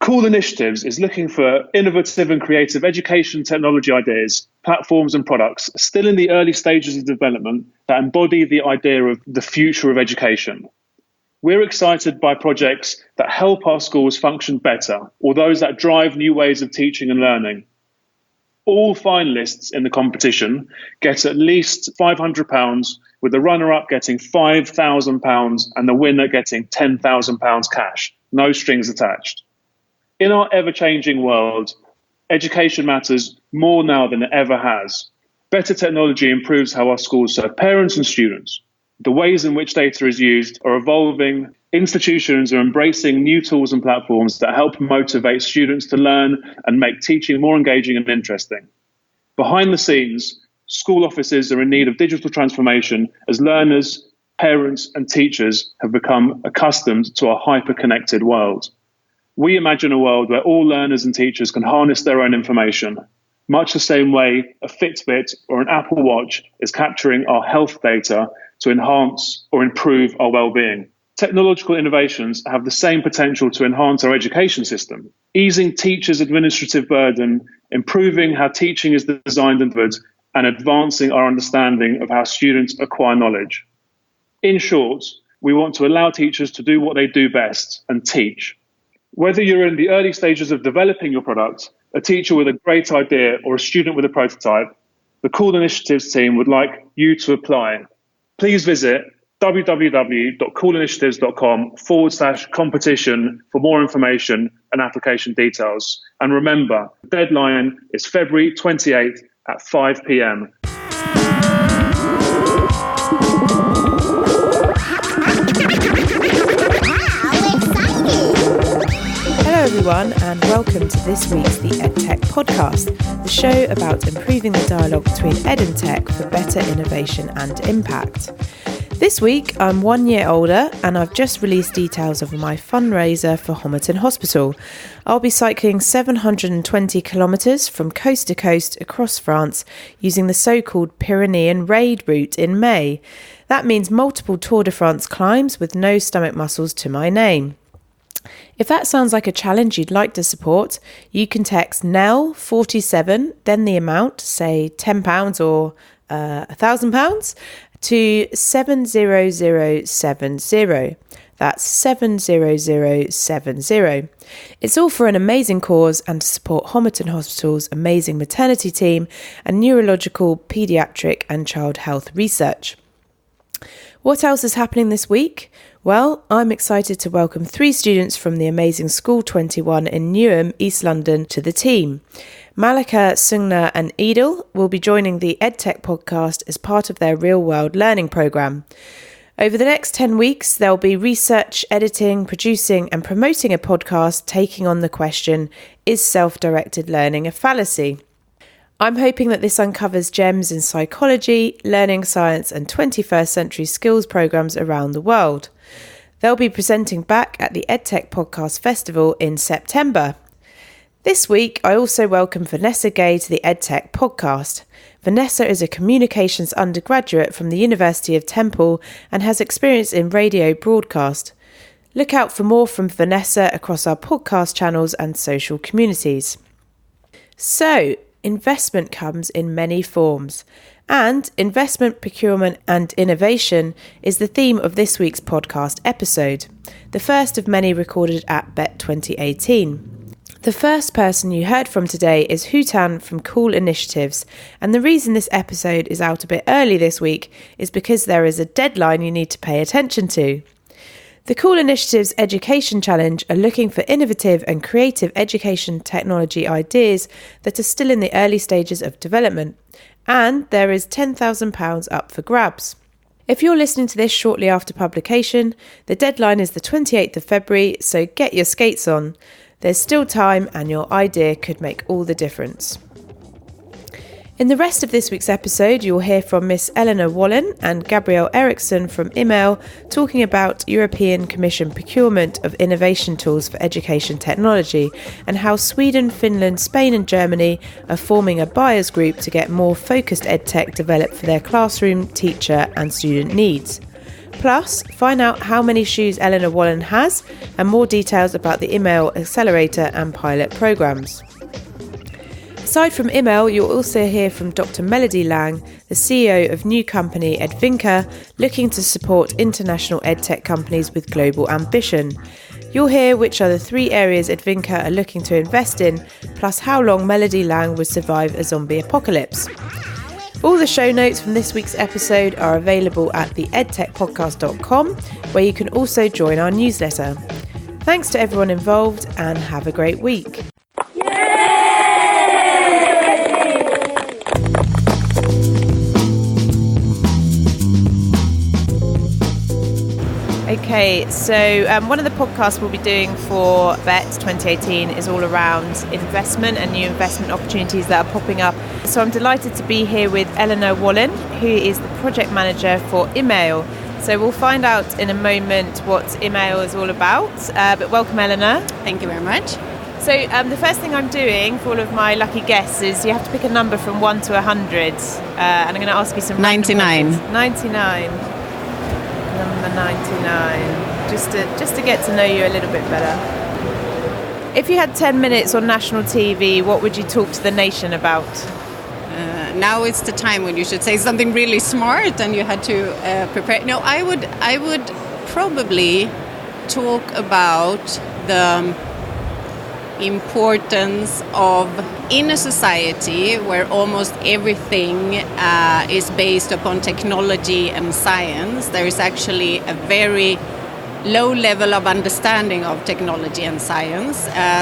Cool Initiatives is looking for innovative and creative education technology ideas, platforms and products still in the early stages of development that embody the idea of the future of education. We're excited by projects that help our schools function better, or those that drive new ways of teaching and learning. All finalists in the competition get at least £500, with the runner-up getting £5,000 and the winner getting £10,000 cash, no strings attached. In our ever-changing world, education matters more now than it ever has. Better technology improves how our schools serve parents and students. The ways in which data is used are evolving. Institutions are embracing new tools and platforms that help motivate students to learn and make teaching more engaging and interesting. Behind the scenes, school offices are in need of digital transformation as learners, parents, and teachers have become accustomed to a hyper-connected world. We imagine a world where all learners and teachers can harness their own information, much the same way a Fitbit or an Apple Watch is capturing our health data to enhance or improve our well-being. Technological innovations have the same potential to enhance our education system, easing teachers' administrative burden, improving how teaching is designed and delivered, and advancing our understanding of how students acquire knowledge. In short, we want to allow teachers to do what they do best and teach. Whether you're in the early stages of developing your product, a teacher with a great idea, or a student with a prototype, the Cool Initiatives team would like you to apply. Please visit www.coolinitiatives.com/competition for more information and application details. And remember, the deadline is February 28th at 5 p.m. Hello everyone, and welcome to this week's The Edtech podcast, the show about improving the dialogue between ed and tech for better innovation and impact. This week, I'm 1 year older and I've just released details of my fundraiser for Homerton Hospital. I'll be cycling 720 kilometres from coast to coast across France using the so-called Pyrenean Raid route in May. That means multiple Tour de France climbs with no stomach muscles to my name. If that sounds like a challenge you'd like to support, you can text NEL47, then the amount, say £10 or £1,000, to 70070. That's 70070. It's all for an amazing cause and to support Homerton Hospital's amazing maternity team and neurological, paediatric and child health research. What else is happening this week? Well, I'm excited to welcome 3 students from the amazing School 21 in Newham, East London, to the team. Malika, Sungna and Edel will be joining the Edtech podcast as part of their real-world learning programme. Over the next 10 weeks, they'll be research, editing, producing and promoting a podcast taking on the question, is self-directed learning a fallacy? I'm hoping that this uncovers gems in psychology, learning science and 21st century skills programmes around the world. They'll be presenting back at the Edtech Podcast Festival in September. This week, I also welcome Vanessa Gay to the Edtech podcast. Vanessa is a communications undergraduate from the University of Temple and has experience in radio broadcast. Look out for more from Vanessa across our podcast channels and social communities. So, investment comes in many forms, and investment, procurement and innovation is the theme of this week's podcast episode, the first of many recorded at Bett 2018. The first person you heard from today is Hutan from Cool Initiatives, and the reason this episode is out a bit early this week is because there is a deadline you need to pay attention to. The Cool Initiatives Education Challenge are looking for innovative and creative education technology ideas that are still in the early stages of development, and there is £10,000 up for grabs. If you're listening to this shortly after publication, the deadline is the 28th of February, so get your skates on. There's still time and your idea could make all the difference. In the rest of this week's episode, you'll hear from Miss Eleanor Wallen and Gabrielle Eriksson from IMAILE talking about European Commission procurement of innovation tools for education technology and how Sweden, Finland, Spain and Germany are forming a buyers group to get more focused edtech developed for their classroom, teacher and student needs. Plus, find out how many shoes Eleanor Wallen has and more details about the IMAILE Accelerator and Pilot programmes. Aside from IMAILE, you'll also hear from Dr. Melody Lang, the CEO of new company Edvinca, looking to support international edtech companies with global ambition. You'll hear which are the 3 areas Edvinca are looking to invest in, plus how long Melody Lang would survive a zombie apocalypse. All the show notes from this week's episode are available at theedtechpodcast.com, where you can also join our newsletter. Thanks to everyone involved and have a great week. Okay, so one of the podcasts we'll be doing for Bett 2018 is all around investment and new investment opportunities that are popping up. So I'm delighted to be here with Eleanor Wallen, who is the project manager for IMAILE. So we'll find out in a moment what IMAILE is all about, but welcome Eleanor. Thank you very much. So the first thing I'm doing for all of my lucky guests is you have to pick a number from 1 to 100, and I'm going to ask you some 99. 99. Number 99, just to get to know you a little bit better. If you had 10 minutes on national TV, what would you talk to the nation about? Now it's the time when you should say something really smart and you had to prepare. No, I would probably talk about the importance of, in a society where almost everything is based upon technology and science, there is actually a very low level of understanding of technology and science.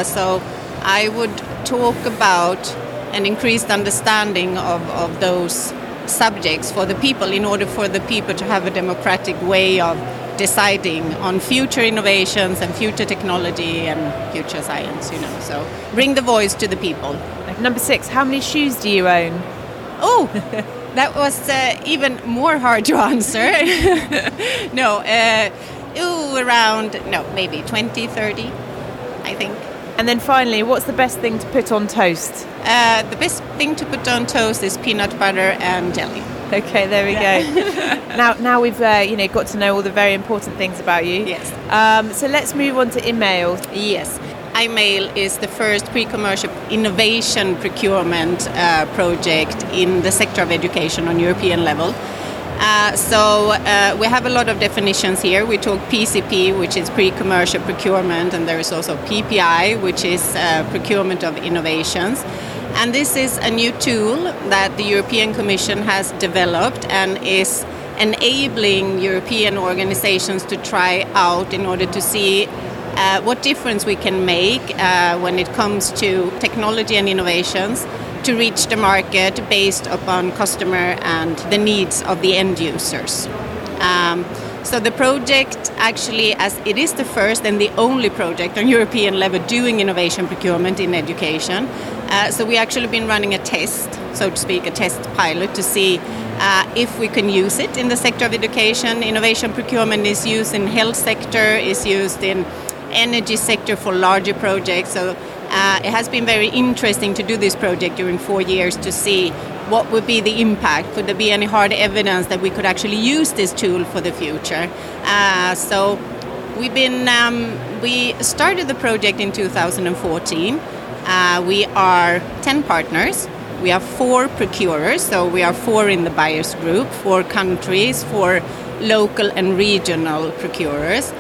So I would talk about an increased understanding of those subjects for the people, in order for the people to have a democratic way of deciding on future innovations and future technology and future science, so bring the voice to the people. Number 6, how many shoes do you own? Oh, that was even more hard to answer. Maybe 20, 30, I think. And then finally, what's the best thing to put on toast? The best thing to put on toast is peanut butter and jelly. Okay, there we go. Now we've got to know all the very important things about you. Yes. So let's move on to IMAILE. Yes. IMAILE is the first pre-commercial innovation procurement project in the sector of education on European level. So we have a lot of definitions here. We talk PCP, which is pre-commercial procurement, and there is also PPI, which is procurement of innovations. And this is a new tool that the European Commission has developed and is enabling European organizations to try out in order to see what difference we can make when it comes to technology and innovations to reach the market based upon customer and the needs of the end users. So the project actually, as it is the first and the only project on European level doing innovation procurement in education, so we actually been running a test, so to speak, a test pilot to see if we can use it in the sector of education. Innovation procurement is used in health sector, is used in energy sector for larger projects. So it has been very interesting to do this project during 4 years to see what would be the impact. Could there be any hard evidence that we could actually use this tool for the future? So we started the project in 2014. We are 10 partners. We have 4 procurers, so we are 4 in the buyers group, 4 countries, 4 local and regional procurers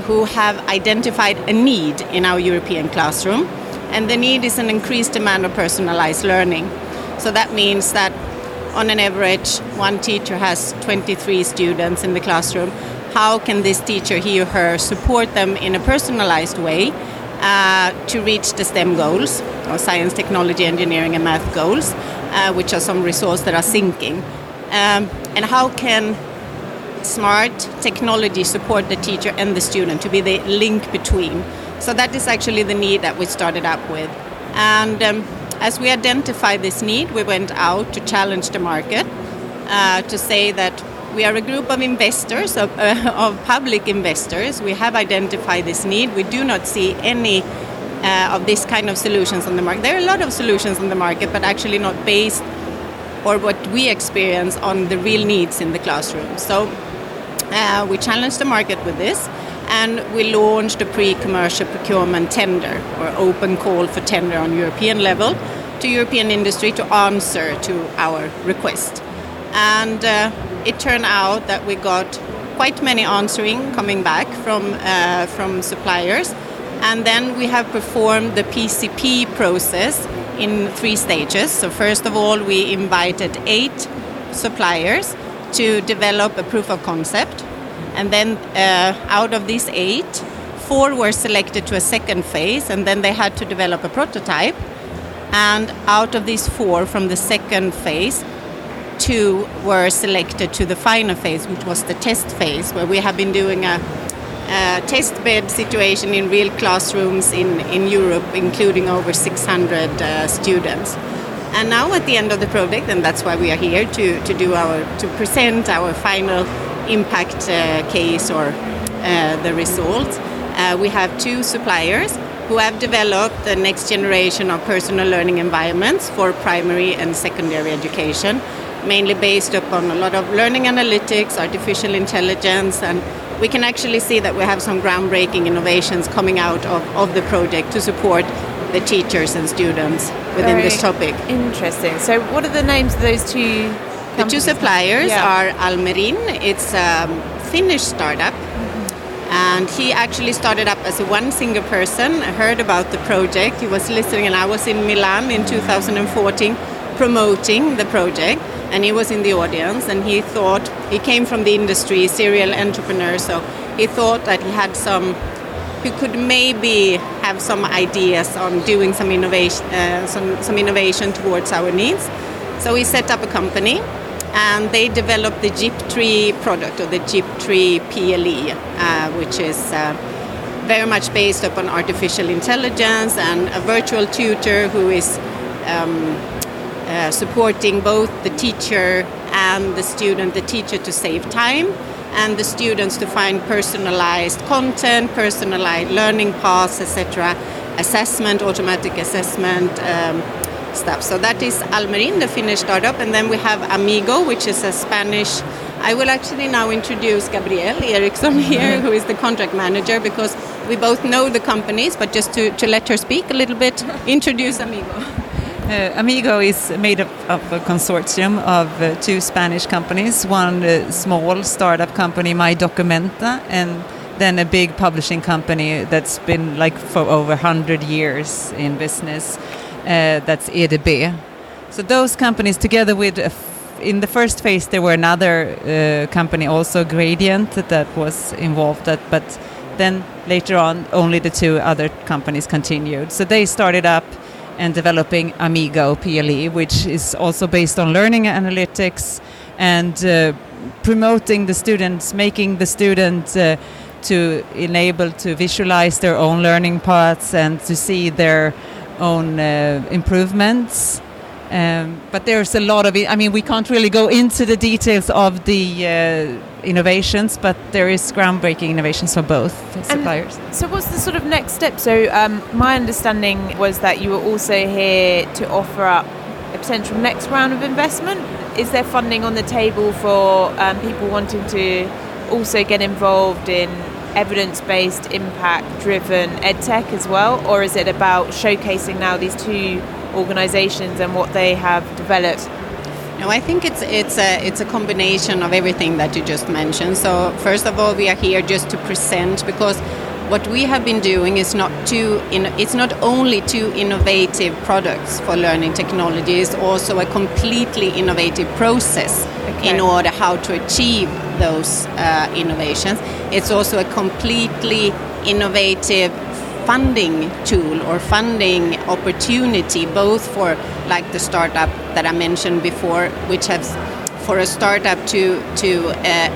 who have identified a need in our European classroom. And the need is an increased demand of personalized learning. So that means that on an average, one teacher has 23 students in the classroom. How can this teacher, he or her, support them in a personalized way to reach the STEM goals, or science, technology, engineering and math goals, which are some resources that are sinking. And how can smart technology support the teacher and the student to be the link between? So that is actually the need that we started up with. And as we identified this need, we went out to challenge the market to say that we are a group of investors, of public investors. We have identified this need. We do not see any of this kind of solutions on the market. There are a lot of solutions on the market, but actually not based, or what we experience, on the real needs in the classroom. So We challenged the market with this, and we launched a pre-commercial procurement tender, or open call for tender on European level, to European industry to answer to our request. And it turned out that we got quite many answering coming back from suppliers. And then we have performed the PCP process in 3 stages. So first of all, we invited 8 suppliers to develop a proof of concept. And then out of these 8, 4 were selected to a second phase, and then they had to develop a prototype. And out of these 4 from the second phase, 2 were selected to the final phase, which was the test phase, where we have been doing a test bed situation in real classrooms in Europe, including over 600 students. And now at the end of the project, and that's why we are here to present our final impact case or the results. We have 2 suppliers who have developed the next generation of personal learning environments for primary and secondary education, mainly based upon a lot of learning analytics, artificial intelligence, and we can actually see that we have some groundbreaking innovations coming out of the project to support the teachers and students within this topic. Interesting. So what are the names of those 2 The 2 suppliers are Almerin. It's a Finnish startup. And he actually started up as one single person, heard about the project. He was listening, and I was in Milan in 2014 promoting the project, and he was in the audience, and he thought, he came from the industry, serial entrepreneur, so he thought that he could maybe have some ideas on doing some innovation towards our needs. So he set up a company, and they developed the JIP3 product, or the JIP3 PLE, which is very much based upon artificial intelligence and a virtual tutor who is supporting both the teacher and the student, the teacher to save time, and the students to find personalized content, personalized learning paths, etc., assessment, automatic assessment, stuff. So that is Almerin, the Finnish startup, and then we have Amigo, which is a Spanish. I will actually now introduce Gabrielle Eriksson here, who is the contract manager, because we both know the companies, but just to let her speak a little bit, introduce Amigo. Amigo is made up of a consortium of 2 Spanish companies, one small startup company, MyDocumenta, and then a big publishing company that's been like for over 100 years in business. That's EDB. So those companies together with, in the first phase there were another company also, Gradient, that was involved, but then later on only the 2 other companies continued. So they started up and developing Amigo PLE, which is also based on learning analytics and promoting the students, making the student to enable to visualize their own learning paths and to see their own improvements. But there's a lot of it. I mean, we can't really go into the details of the innovations, but there is groundbreaking innovations for both suppliers. So what's the sort of next step? So my understanding was that you were also here to offer up a potential next round of investment. Is there funding on the table for people wanting to also get involved in evidence-based, impact-driven edtech as well? Or is it about showcasing now these 2 organizations and what they have developed? No, I think it's a combination of everything that you just mentioned. So first of all, we are here just to present, because what we have been doing is it's not only 2 innovative products for learning technology, it's also a completely innovative process in order how to achieve those innovations. It's also a completely innovative funding tool or funding opportunity, both for like the startup that I mentioned before, which has, for a startup to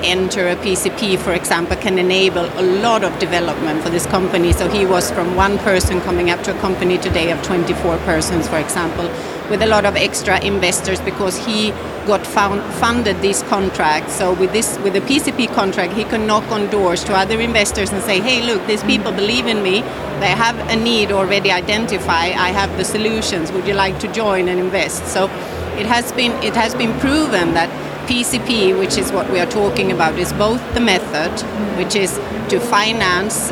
enter a PCP, for example, can enable a lot of development for this company. So he was from 1 person coming up to a company today of 24 persons, for example, with a lot of extra investors, because he got funded these contracts. So with the PCP contract, he can knock on doors to other investors and say, hey, look, these people believe in me. They have a need already identified. I have the solutions. Would you like to join and invest? So it has been proven that PCP, which is what we are talking about, is both the method, which is to finance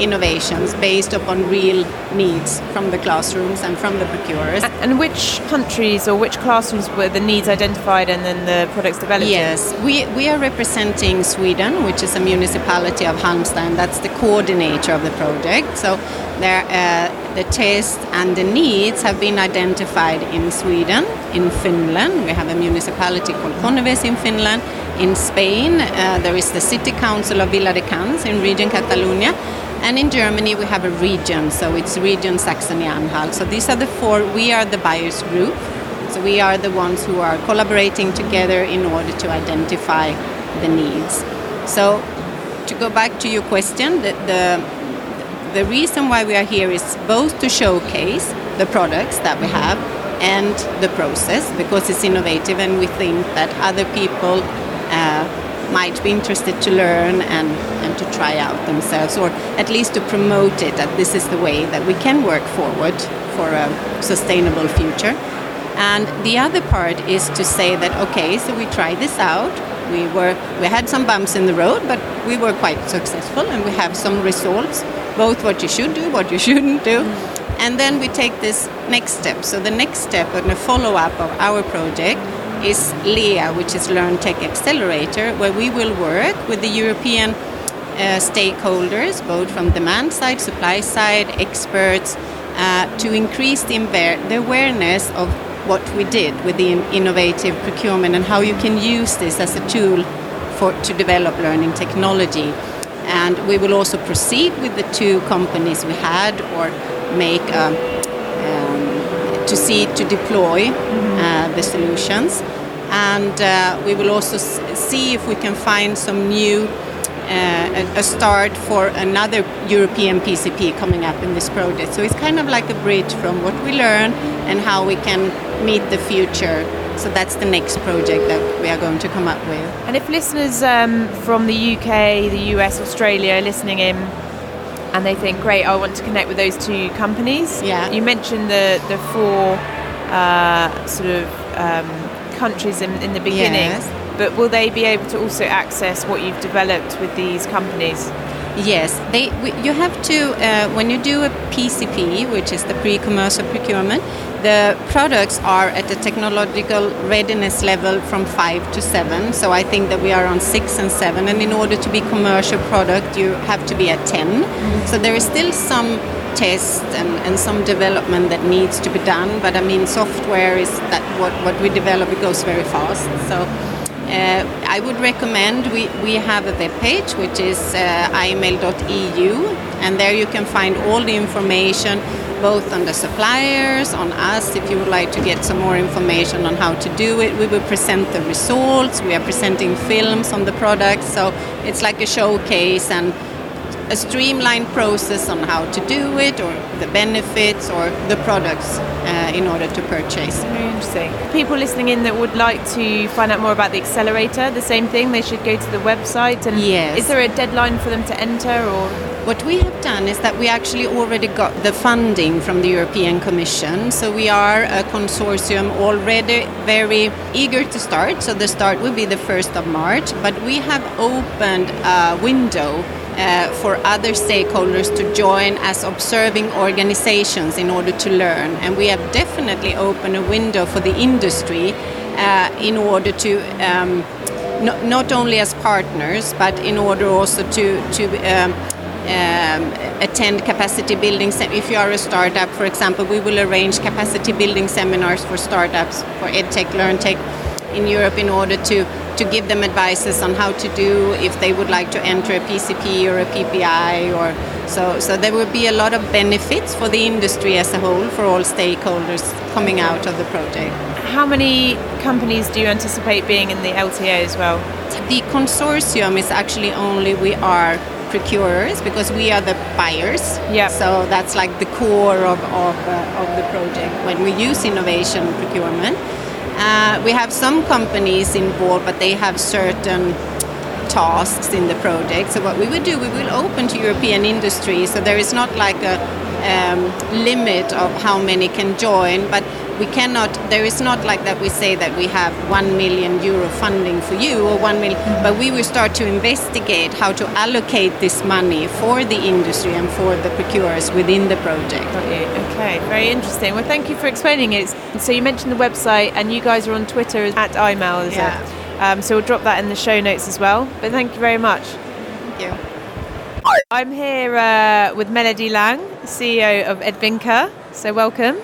innovations based upon real needs from the classrooms and from the procurers. And which countries or which classrooms were the needs identified and then the products developed? Yes, we are representing Sweden, which is a municipality of Halmstad, and that's the coordinator of the project. So there, the test and the needs have been identified in Sweden, in Finland. We have a municipality called Conneves in Finland. In Spain, there is the City Council of Viladecans in region Catalonia. And in Germany, we have a region, so it's region Saxony-Anhalt. So these are the four. We are the buyers group. So we are the ones who are collaborating together in order to identify the needs. So to go back to your question, the reason why we are here is both to showcase the products that we have and the process, because it's innovative and we think that other people might be interested to learn and to try out themselves, or at least to promote it, that this is the way that we can work forward for a sustainable future. And the other part is to say that, okay, so we tried this out. We had some bumps in the road, but we were quite successful and we have some results, both what you should do, what you shouldn't do. And then we take this next step. So the next step and the follow-up of our project is LEA, which is Learn Tech Accelerator, where we will work with the European stakeholders, both from demand side, supply side, experts, to increase the awareness of what we did with the innovative procurement and how you can use this as a tool to develop learning technology. And we will also proceed with the two companies we had, or make to deploy the solutions. And we will also see if we can find some new a start for another European PCP coming up in this project. So it's kind of like a bridge from what we learn and how we can meet the future. So that's the next project that we are going to come up with. And if listeners from the UK, the US, Australia are listening in and they think, great, I want to connect with those two companies. Yeah. You mentioned the four countries in the beginning. Yes. But will they be able to also access what you've developed with these companies? Yes, you have to, when you do a PCP, which is the pre-commercial procurement, the products are at the technological readiness level from 5 to 7. So I think that we are on 6 and 7. And in order to be commercial product, you have to be at 10. Mm-hmm. So there is still some test and some development that needs to be done. But I mean, software is that what we develop, it goes very fast. So I would recommend, we have a web page which is IMAILE.eu, and there you can find all the information both on the suppliers, on us, if you would like to get some more information on how to do it. We will present the results, we are presenting films on the products, so it's like a showcase and a streamlined process on how to do it, or the benefits or the products in order to purchase. Very interesting. People listening in that would like to find out more about the accelerator, the same thing, they should go to the website. And yes. Is there a deadline for them to enter? Or what we have done is that we actually already got the funding from the European Commission, so we are a consortium already very eager to start. So the start will be the 1st of March, but we have opened a window for other stakeholders to join as observing organizations in order to learn. And we have definitely opened a window for the industry in order to, not only as partners, but in order also to attend capacity building. If you are a startup, for example, we will arrange capacity building seminars for startups, for Edtech, LearnTech in Europe, in order to give them advices on how to do if they would like to enter a PCP or a PPI, or so there will be a lot of benefits for the industry as a whole, for all stakeholders coming out of the project. How many companies do you anticipate being in the LTA as well? The consortium is actually only we are procurers, because we are the buyers. Yep. So that's like the core of the project when we use innovation procurement. We have some companies involved, but they have certain tasks in the project. So what we will do, we will open to European industry. So there is not like a limit of how many can join, but we cannot, there is not like that we say that we have 1 million euro funding for you or 1 million, but we will start to investigate how to allocate this money for the industry and for the procurers within the project. Okay, very interesting. Well, thank you for explaining it. So you mentioned the website, and you guys are on Twitter at IMAILE, is it? So we'll drop that in the show notes as well. But thank you very much. Thank you. I'm here with Melody Lang, CEO of Edvinca. So welcome.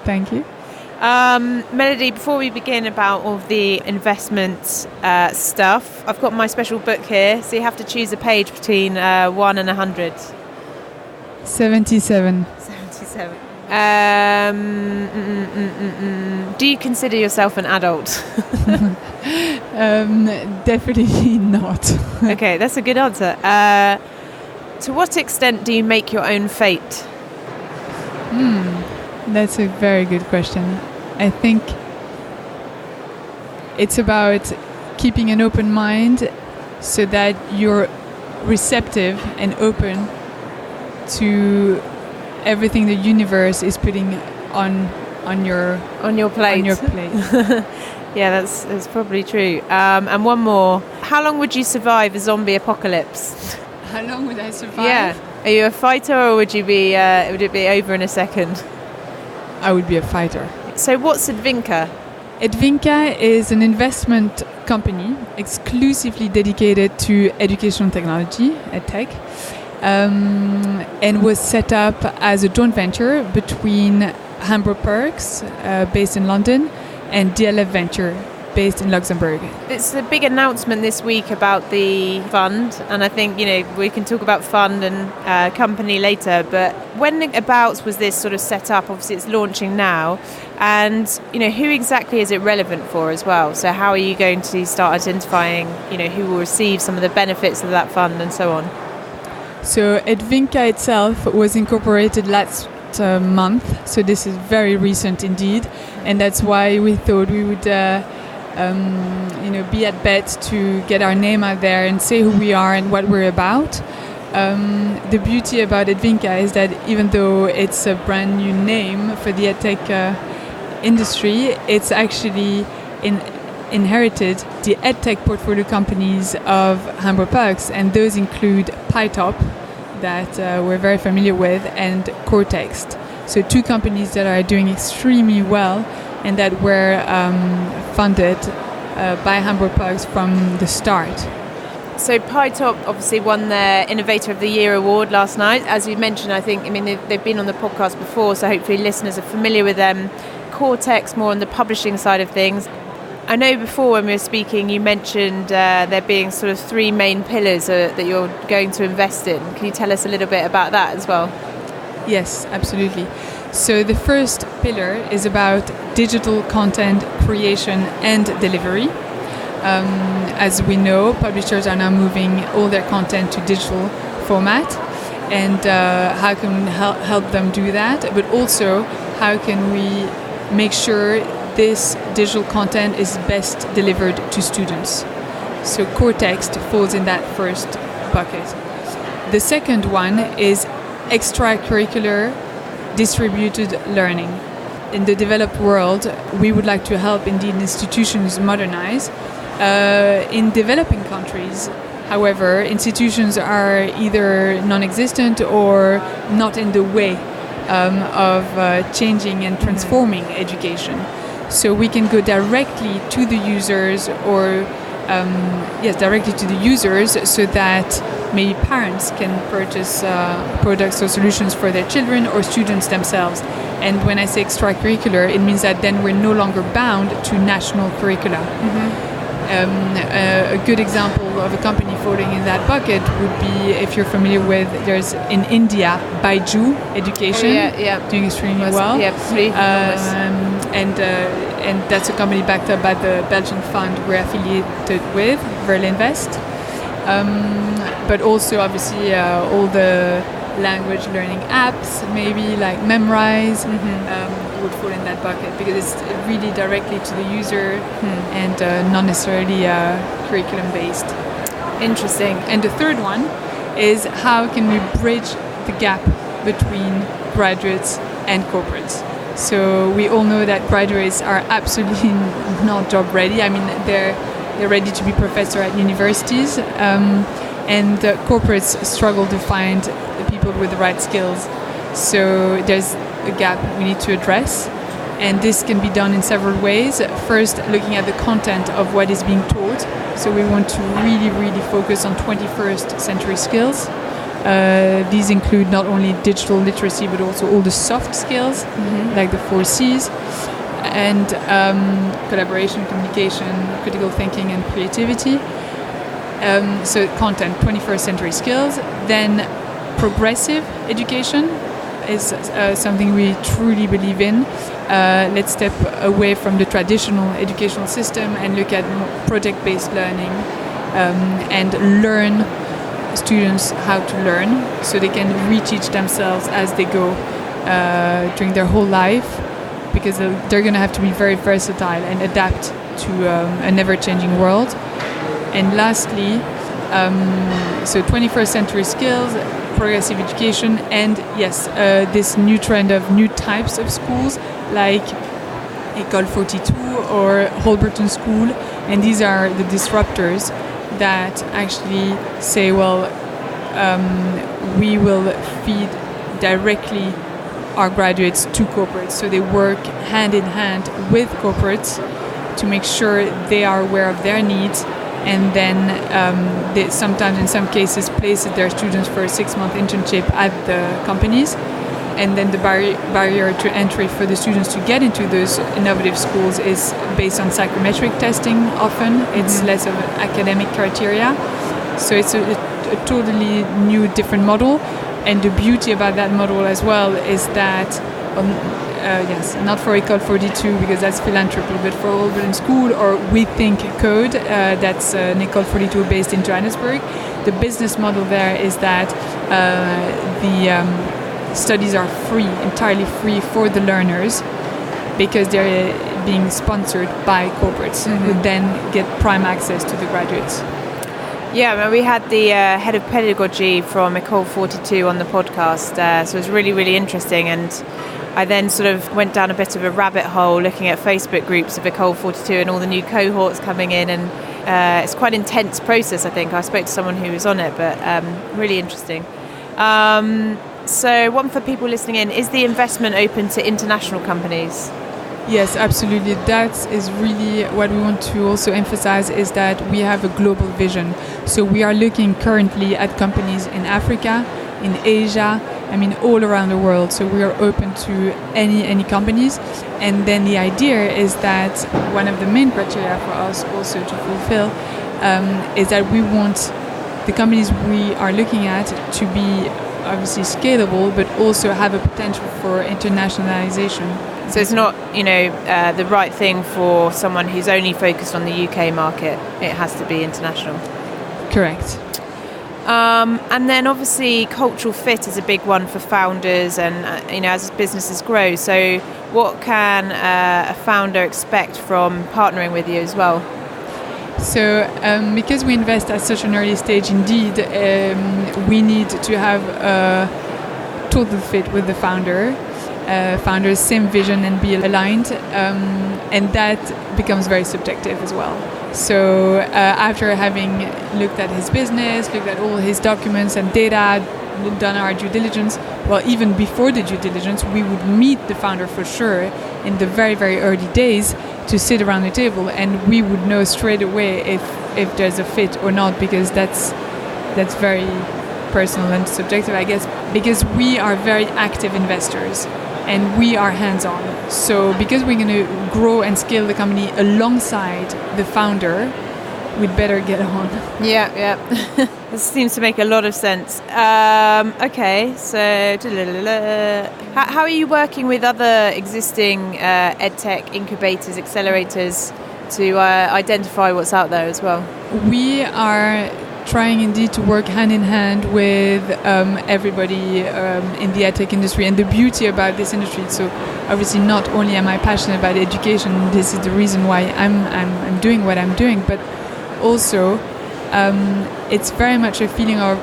Thank you. Melody, before we begin about all of the investment stuff, I've got my special book here. So you have to choose a page between 1 and 100. 77. 77. Do you consider yourself an adult? Definitely not. Okay, that's a good answer. To what extent do you make your own fate? That's a very good question. I think it's about keeping an open mind so that you're receptive and open to everything the universe is putting on your plate. On your plate. Yeah, that's probably true. And one more. How long would you survive a zombie apocalypse? How long would I survive? Yeah. Are you a fighter, or would it be over in a second? I would be a fighter. So what's Edvinca? Edvinca is an investment company exclusively dedicated to educational technology, Edtech, and was set up as a joint venture between Hambro Perks, based in London, and DLF Venture, based in Luxembourg. It's a big announcement this week about the fund, and I think, we can talk about fund and company later, but when abouts was this sort of set up? Obviously it's launching now, and who exactly is it relevant for as well? So how are you going to start identifying who will receive some of the benefits of that fund and so on? So Edvinca itself was incorporated last month, so this is very recent indeed, and that's why we thought we would be at Bett to get our name out there and say who we are and what we're about. The beauty about Edvinca is that even though it's a brand new name for the EdTech industry, it's actually inherited the EdTech portfolio companies of Hambro Perks, and those include PyTop, that we're very familiar with, and Cortext. So two companies that are doing extremely well and that were funded by Hambro Perks from the start. So PyTop obviously won their Innovator of the Year award last night. As you mentioned, they've been on the podcast before, so hopefully listeners are familiar with them. Cortext, more on the publishing side of things. I know before when we were speaking, you mentioned there being sort of three main pillars that you're going to invest in. Can you tell us a little bit about that as well? Yes, absolutely. So the first pillar is about digital content creation and delivery. As we know, publishers are now moving all their content to digital format, and how can we help them do that? But also, how can we make sure this digital content is best delivered to students? So Cortext falls in that first bucket. The second one is extracurricular distributed learning. In the developed world, we would like to help indeed institutions modernize. In developing countries, however, institutions are either non-existent or not in the way of changing and transforming education. So we can go directly to the users, or directly to the users, so that maybe parents can purchase products or solutions for their children or students themselves. And when I say extracurricular, it means that then we're no longer bound to national curricula. A good example of a company falling in that bucket would be, if you're familiar with, there's in India Baiju Education, doing extremely well. And that's a company backed up by the Belgian fund we're affiliated with, Verlinvest. But also, obviously, all the language learning apps, maybe like Memrise, would fall in that bucket, because it's really directly to the user and not necessarily curriculum based. Interesting. And the third one is, how can we bridge the gap between graduates and corporates? So we all know that graduates are absolutely not job ready. I mean, they're ready to be professor at universities, and corporates struggle to find the people with the right skills. So there's a gap we need to address, and this can be done in several ways. First, looking at the content of what is being taught. So we want to really, really focus on 21st century skills. These include not only digital literacy, but also all the soft skills, like the 4 C's, and collaboration, communication, critical thinking, and creativity. So content, 21st century skills. Then progressive education is something we truly believe in. Let's step away from the traditional educational system and look at project-based learning, and learn students how to learn so they can reteach themselves as they go during their whole life, because they're going to have to be very versatile and adapt to a never-changing world. And lastly, so 21st century skills, progressive education, and yes, this new trend of new types of schools like École 42 or Homerton School, and these are the disruptors that actually say, well, we will feed directly our graduates to corporates. So they work hand in hand with corporates to make sure they are aware of their needs, and then they sometimes, in some cases, place their students for a 6-month internship at the companies. And then the barrier to entry for the students to get into those innovative schools is based on psychometric testing often. It's less of an academic criteria. So it's a totally new, different model. And the beauty about that model as well is that, yes, not for École 42 because that's philanthropy, but for Homerton School or We Think Code, that's an École 42 based in Johannesburg. The business model there is that the studies are free, entirely free for the learners, because they're being sponsored by corporates who then get prime access to the graduates. Yeah, we had the head of pedagogy from École 42 on the podcast, so it was really, really interesting. And I then sort of went down a bit of a rabbit hole looking at Facebook groups of École 42 and all the new cohorts coming in, and it's quite an intense process, I think. I spoke to someone who was on it, but really interesting. So one for people listening in, is the investment open to international companies? Yes, absolutely. That is really what we want to also emphasize, is that we have a global vision. So we are looking currently at companies in Africa, in Asia, I mean all around the world. So we are open to any companies. And then the idea is that one of the main criteria for us also to fulfill is that we want the companies we are looking at to be obviously scalable, but also have a potential for internationalization. So it's not, the right thing for someone who's only focused on the UK market. It has to be international. Correct. And then obviously cultural fit is a big one for founders, and as businesses grow. So what can a founder expect from partnering with you as well? So because we invest at such an early stage, indeed, we need to have a total fit with the founder. Founders' same vision and be aligned, and that becomes very subjective as well. So after having looked at his business, looked at all his documents and data, done our due diligence, well, even before the due diligence, we would meet the founder for sure in the very, very early days to sit around the table, and we would know straight away if there's a fit or not, because that's very personal and subjective, I guess, because we are very active investors and we are hands-on. So because we're going to grow and scale the company alongside the founder, we'd better get on. Yeah. This seems to make a lot of sense. Okay, so how are you working with other existing edtech incubators, accelerators to identify what's out there as well? We are trying indeed to work hand in hand with everybody in the edtech industry. And the beauty about this industry, so obviously not only am I passionate about education, this is the reason why I'm doing what I'm doing, but also it's very much a feeling of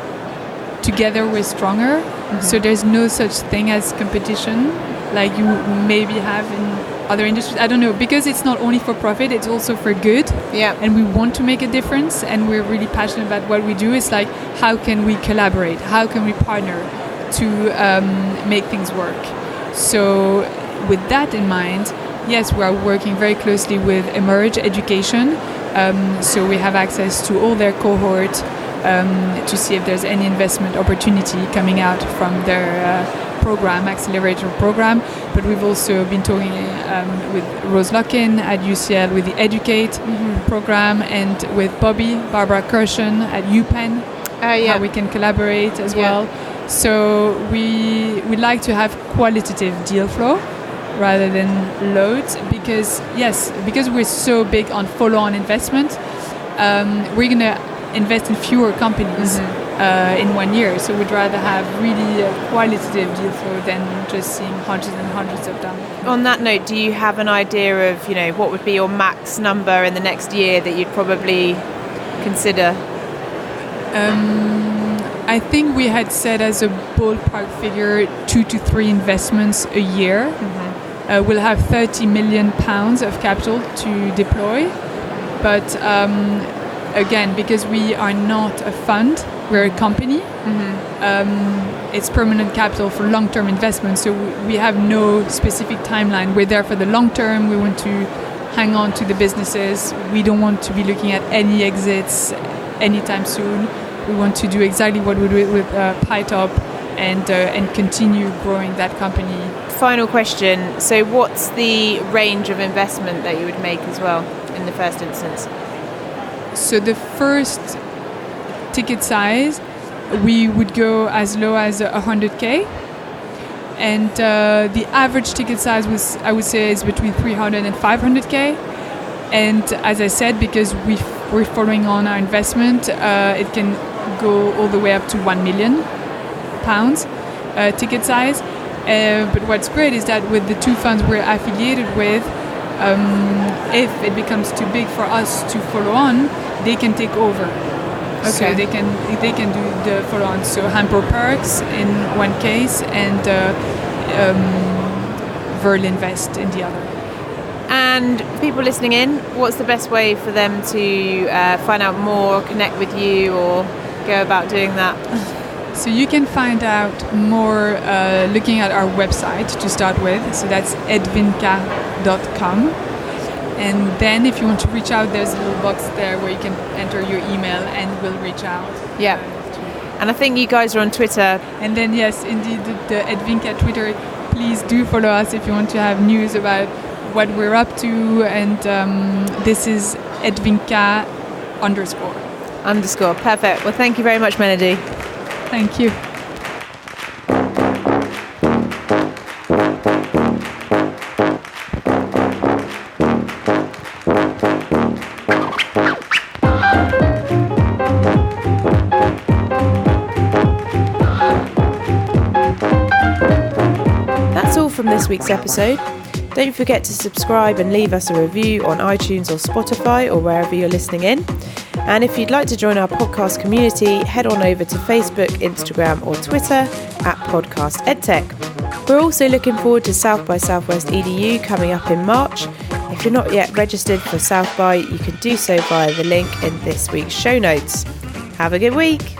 together we're stronger. So there's no such thing as competition. like you maybe have in other industries. I don't know, because it's not only for profit, it's also for good. Yeah. And we want to make a difference, and we're really passionate about what we do. It's like, how can we collaborate? How can we partner to make things work? So with that in mind, yes, we are working very closely with Emerge Education. So we have access to all their cohort to see if there's any investment opportunity coming out from their program, accelerator program. But we've also been talking with Rose Lockin at UCL with the Educate program, and with Barbara Kirshen at UPenn, how we can collaborate as well. So we'd like to have qualitative deal flow rather than loads, because we're so big on follow-on investment, we're going to invest in fewer companies in 1 year. So we'd rather have really a qualitative deal flow than just seeing hundreds and hundreds of them. On that note, do you have an idea of, what would be your max number in the next year that you'd probably consider? I think we had said as a ballpark figure 2 to 3 investments a year. We'll have £30 million of capital to deploy, but again, because we are not a fund, we're a company. It's permanent capital for long-term investment, so we have no specific timeline. We're there for the long term. We want to hang on to the businesses. We don't want to be looking at any exits anytime soon. We want to do exactly what we do with PyTop and continue growing that company. Final question. So what's the range of investment that you would make as well in the first instance? So the first ticket size, we would go as low as 100K. And the average ticket size I would say is between 300 and 500K. And as I said, because we're following on our investment, it can go all the way up to £1 million ticket size. But what's great is that with the two funds we're affiliated with, if it becomes too big for us to follow on, they can take over. Okay. So they can do the follow on. So Hampro Perks in one case, and Verlinvest in the other. And people listening in, what's the best way for them to find out more, connect with you, or go about doing that? So you can find out more looking at our website to start with. So that's edvinca.com. And then if you want to reach out, there's a little box there where you can enter your email and we'll reach out. Yeah. And I think you guys are on Twitter. And then, yes, indeed, the Edvinca Twitter. Please do follow us if you want to have news about what we're up to. And this is Edvinca _. Perfect. Well, thank you very much, Melody. Thank you. That's all from this week's episode. Don't forget to subscribe and leave us a review on iTunes or Spotify or wherever you're listening in. And if you'd like to join our podcast community, head on over to Facebook, Instagram or Twitter at Podcast Edtech. We're also looking forward to South by Southwest EDU coming up in March. If you're not yet registered for South by, you can do so via the link in this week's show notes. Have a good week.